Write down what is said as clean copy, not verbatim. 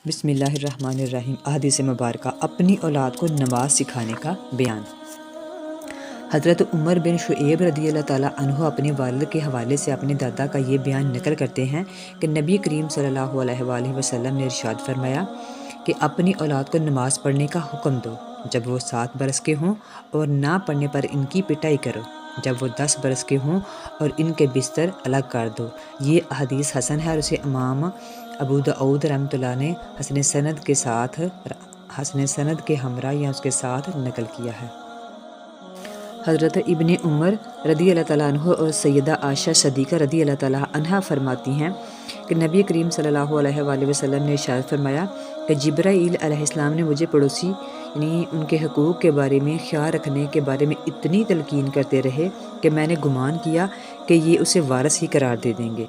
بسم اللہ الرحمن الرحیم۔ احادیث مبارکہ اپنی اولاد کو نماز سکھانے کا بیان۔ حضرت عمر بن شعیب رضی اللہ تعالیٰ عنہ اپنے والد کے حوالے سے اپنے دادا کا یہ بیان نقل کرتے ہیں کہ نبی کریم صلی اللہ علیہ وآلہ وسلم نے ارشاد فرمایا کہ اپنی اولاد کو نماز پڑھنے کا حکم دو جب وہ 7 برس کے ہوں، اور نہ پڑھنے پر ان کی پٹائی کرو جب وہ 10 برس کے ہوں، اور ان کے بستر الگ کر دو۔ یہ حدیث حسن ہے اور اسے امام ابو داؤد رحمۃ اللہ نے حسن سند کے ہمراہ یا اس کے ساتھ نقل کیا ہے۔ حضرت ابن عمر رضی اللہ تعالیٰ عنہ اور سیدہ عائشہ صدیقہ رضی اللہ تعالیٰ عنہا فرماتی ہیں کہ نبی کریم صلی اللہ علیہ وآلہ وسلم نے ارشاد فرمایا کہ جبرائیل علیہ السلام نے مجھے پڑوسی یعنی ان کے حقوق کے بارے میں خیال رکھنے کے بارے میں اتنی تلقین کرتے رہے کہ میں نے گمان کیا کہ یہ اسے وارث ہی قرار دے دیں گے۔